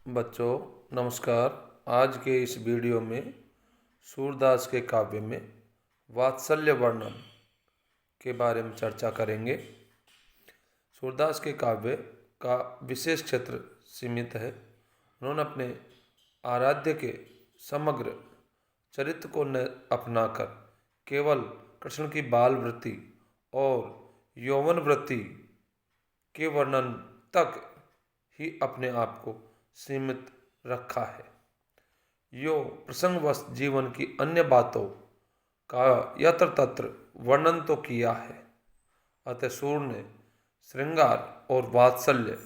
बच्चों नमस्कार। आज के इस वीडियो में सूरदास के काव्य में वात्सल्य वर्णन के बारे में चर्चा करेंगे। सूरदास के काव्य का विशेष क्षेत्र सीमित है। उन्होंने अपने आराध्य के समग्र चरित्र को न अपनाकर केवल कृष्ण की बाल वृत्ति और यौवन वृत्ति के वर्णन तक ही अपने आप को सीमित रखा है। यो प्रसंगवश जीवन की अन्य बातों का यत्र तत्र वर्णन तो किया है, अतः सूर ने श्रृंगार और वात्सल्य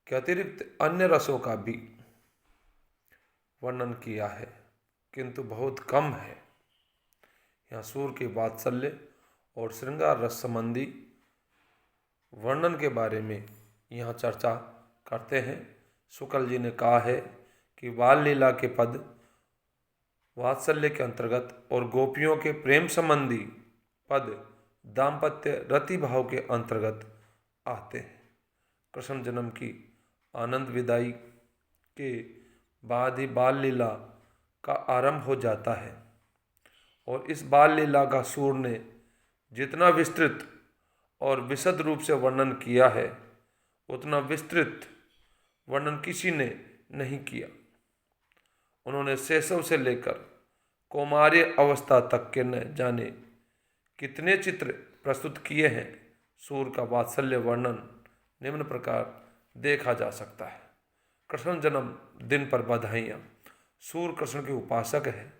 के अतिरिक्त अन्य रसों का भी वर्णन किया है, किंतु बहुत कम है। यहाँ सूर के वात्सल्य और श्रृंगार रस संबंधी वर्णन के बारे में यहाँ चर्चा करते हैं। शुक्ल जी ने कहा है कि बाल लीला के पद वात्सल्य के अंतर्गत और गोपियों के प्रेम संबंधी पद दाम्पत्य रति भाव के अंतर्गत आते हैं। कृष्ण जन्म की आनंद विदाई के बाद ही बाल लीला का आरंभ हो जाता है और इस बाल लीला का सूर ने जितना विस्तृत और विशद रूप से वर्णन किया है, उतना विस्तृत वर्णन किसी ने नहीं किया। उन्होंने शैशव से लेकर कौमार्य अवस्था तक के न जाने कितने चित्र प्रस्तुत किए हैं। सूर का वात्सल्य वर्णन निम्न प्रकार देखा जा सकता है। कृष्ण जन्म दिन पर बधाइयाँ। सूर कृष्ण के उपासक है।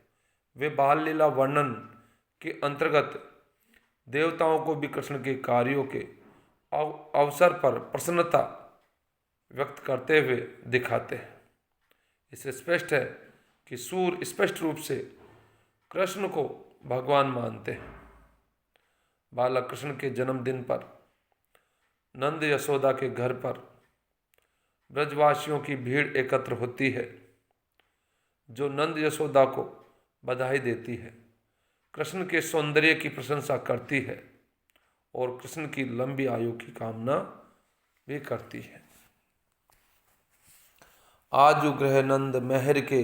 वे बाल लीला वर्णन के अंतर्गत देवताओं को भी कृष्ण के कार्यों के अवसर पर प्रसन्नता व्यक्त करते हुए दिखाते हैं। इससे स्पष्ट है कि सूर स्पष्ट रूप से कृष्ण को भगवान मानते हैं। बालक कृष्ण के जन्मदिन पर नंद यशोदा के घर पर ब्रजवासियों की भीड़ एकत्र होती है, जो नंद यशोदा को बधाई देती है, कृष्ण के सौंदर्य की प्रशंसा करती है और कृष्ण की लंबी आयु की कामना भी करती है। आजु गृह नंद मेहर के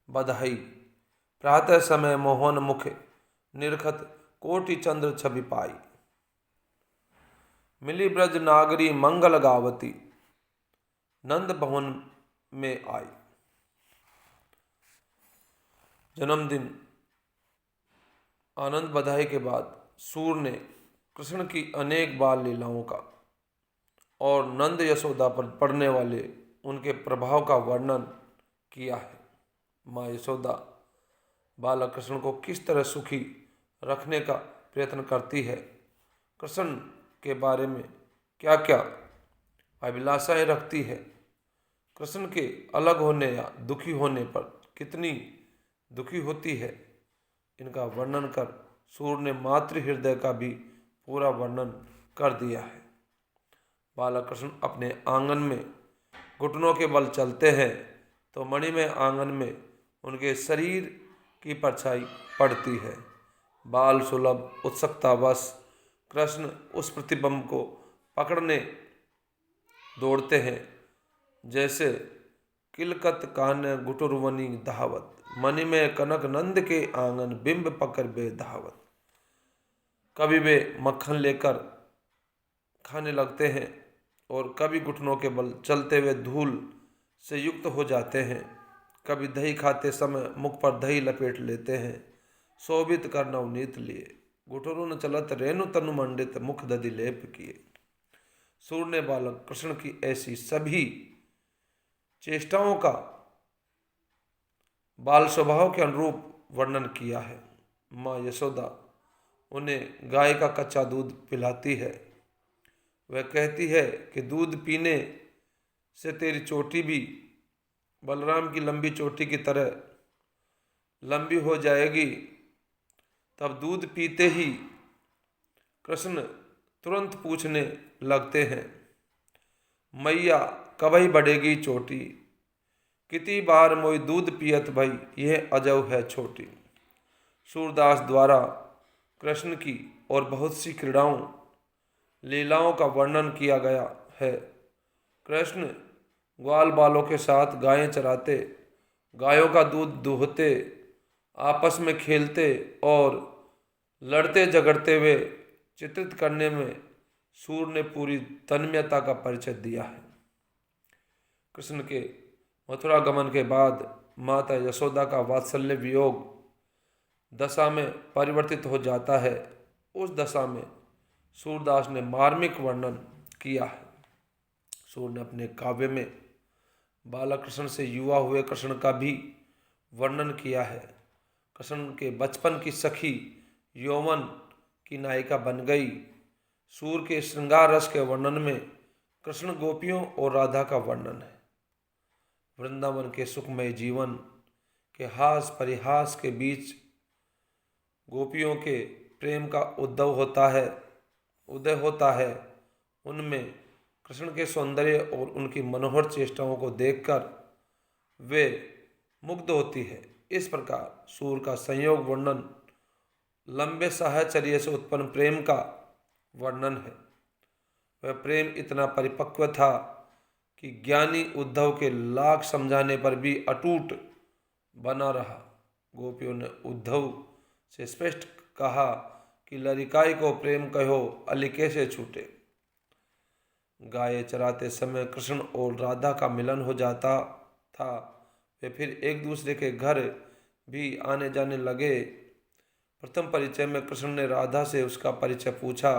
बधाई, प्रातः समय मोहन मुख निरखत कोटि चंद्र छवि पाई। मिली ब्रज नागरी मंगल गावती, नंद भवन में आई। जन्मदिन आनंद बधाई के बाद सूर ने कृष्ण की अनेक बाल लीलाओं का और नंद यशोदा पर पड़ने वाले उनके प्रभाव का वर्णन किया है। माँ यशोदा बालक कृष्ण को किस तरह सुखी रखने का प्रयत्न करती है, कृष्ण के बारे में क्या क्या अभिलाषाएं रखती है, कृष्ण के अलग होने या दुखी होने पर कितनी दुखी होती है, इनका वर्णन कर सूर ने मातृ हृदय का भी पूरा वर्णन कर दिया है। बालक कृष्ण अपने आंगन में घुटनों के बल चलते हैं तो मणिमय आंगन में उनके शरीर की परछाई पड़ती है। बाल सुलभ उत्सुकतावश कृष्ण उस प्रतिबिंब को पकड़ने दौड़ते हैं, जैसे किलकत कान्य गुटुरवनी धावत, मणिमय कनक नंद के आंगन बिंब पकड़ बे धावत। कभी वे मक्खन लेकर खाने लगते हैं और कभी घुटनों के बल चलते हुए धूल से युक्त हो जाते हैं। कभी दही खाते समय मुख पर दही लपेट लेते हैं। शोभित कर नवनीत लिए, घुटरू न चलत रेणु तनु मंडित, मुख दधि लेप किए। सूर ने बालक कृष्ण की ऐसी सभी चेष्टाओं का बाल स्वभाव के अनुरूप वर्णन किया है। माँ यशोदा उन्हें गाय का कच्चा दूध पिलाती है। वह कहती है कि दूध पीने से तेरी चोटी भी बलराम की लंबी चोटी की तरह लंबी हो जाएगी। तब दूध पीते ही कृष्ण तुरंत पूछने लगते हैं, मैया कबही बढ़ेगी चोटी, कितनी बार मोई दूध पियत भई, यह अजब है छोटी। सूरदास द्वारा कृष्ण की और बहुत सी क्रीड़ाओं लीलाओं का वर्णन किया गया है। कृष्ण ग्वाल बालों के साथ गायें चराते, गायों का दूध दूहते, आपस में खेलते और लड़ते झगड़ते हुए चित्रित करने में सूर ने पूरी तन्मयता का परिचय दिया है। कृष्ण के मथुरा गमन के बाद माता यशोदा का वात्सल्य वियोग दशा में परिवर्तित हो जाता है। उस दशा में सूरदास ने मार्मिक वर्णन किया है। सूर ने अपने काव्य में बालकृष्ण से युवा हुए कृष्ण का भी वर्णन किया है। कृष्ण के बचपन की सखी यौवन की नायिका बन गई। सूर के श्रृंगार रस के वर्णन में कृष्ण गोपियों और राधा का वर्णन है। वृंदावन के सुखमय जीवन के हास परिहास के बीच गोपियों के प्रेम का उदय होता है। उनमें कृष्ण के सौंदर्य और उनकी मनोहर चेष्टाओं को देखकर वे मुग्ध होती है। इस प्रकार सूर का संयोग वर्णन लंबे साहचर्य से उत्पन्न प्रेम का वर्णन है। वह प्रेम इतना परिपक्व था कि ज्ञानी उद्धव के लाख समझाने पर भी अटूट बना रहा। गोपियों ने उद्धव से स्पष्ट कहा कि लरिकाई को प्रेम कहो, अलिके से छूटे। गाय चराते समय कृष्ण और राधा का मिलन हो जाता था। वे फिर एक दूसरे के घर भी आने जाने लगे। प्रथम परिचय में कृष्ण ने राधा से उसका परिचय पूछा।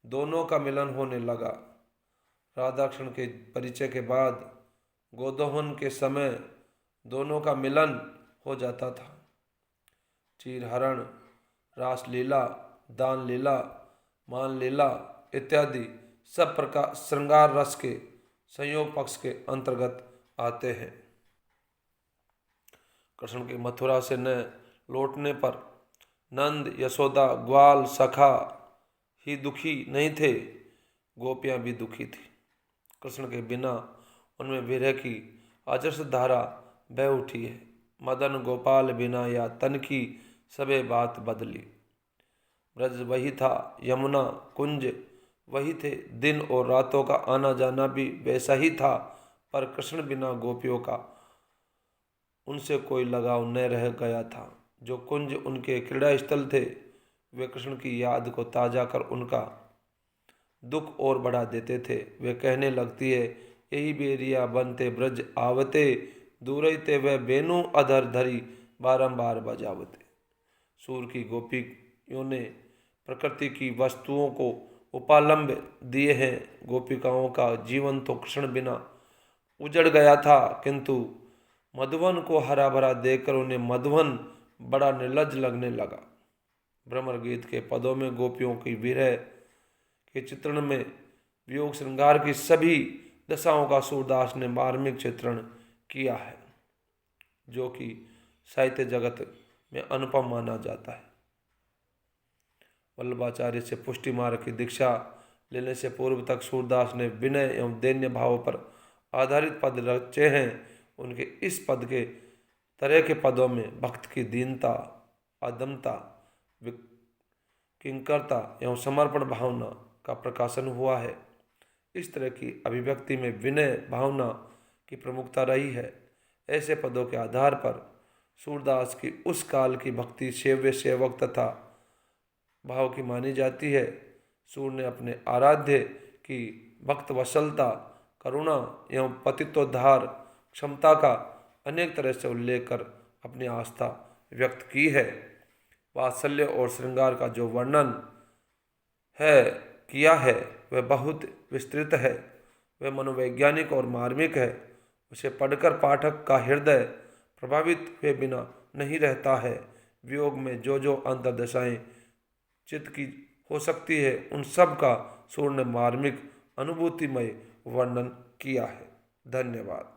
दोनों का मिलन होने लगा। राधा कृष्ण के परिचय के बाद गोदोहन के समय दोनों का मिलन हो जाता था। चीरहरण, रासलीला, दान लीला, मान लीला इत्यादि सब प्रकार श्रृंगार रस के संयोग पक्ष के अंतर्गत आते हैं। कृष्ण के मथुरा से न लौटने पर नंद, यशोदा, ग्वाल, सखा ही दुखी नहीं थे, गोपियां भी दुखी थी। कृष्ण के बिना उनमें विरह की अजस्र धारा बह उठी है। मदन गोपाल बिना या तन की सबे बात बदली। ब्रज वही था, यमुना कुंज वही थे, दिन और रातों का आना जाना भी वैसा ही था, पर कृष्ण बिना गोपियों का उनसे कोई लगाव न रह गया था। जो कुंज उनके क्रीड़ा स्थल थे, वे कृष्ण की याद को ताजा कर उनका दुख और बढ़ा देते थे। वे कहने लगती है, यही बेरिया बनते ब्रज आवते, दूरते वह बेनु अधर धरी बारंबार बजावते। सूर की गोपियों ने प्रकृति की वस्तुओं को उपालंब दिए हैं। गोपिकाओं का जीवन तो कृष्ण बिना उजड़ गया था, किंतु मधुवन को हरा भरा देखकर उन्हें मधुवन बड़ा निर्लज लगने लगा। भ्रमर गीत के पदों में गोपियों की विरह के चित्रण में वियोग श्रृंगार की सभी दशाओं का सूरदास ने मार्मिक चित्रण किया है, जो कि साहित्य जगत में अनुपम माना जाता है। वल्लभाचार्य से पुष्टि मार्ग की दीक्षा लेने से पूर्व तक सूरदास ने विनय एवं दैन्य भाव पर आधारित पद रचे हैं। उनके इस पद के तरह के पदों में भक्त की दीनता, अदमता, किंकरता एवं समर्पण भावना का प्रकाशन हुआ है। इस तरह की अभिव्यक्ति में विनय भावना की प्रमुखता रही है। ऐसे पदों के आधार पर सूरदास की उस काल की भक्ति सेव्य सेवक तथा भाव की मानी जाती है। सूर ने अपने आराध्य की भक्त वत्सलता, करुणा एवं पतितोद्धार क्षमता का अनेक तरह से उल्लेख कर अपनी आस्था व्यक्त की है। वात्सल्य और श्रृंगार का जो वर्णन किया है वह बहुत विस्तृत है। वह मनोवैज्ञानिक और मार्मिक है। उसे पढ़कर पाठक का हृदय प्रभावित हुए बिना नहीं रहता है। वियोग में जो जो अंतर्दशाएं चित्त की हो सकती है, उन सब का सूर ने मार्मिक अनुभूतिमय वर्णन किया है। धन्यवाद।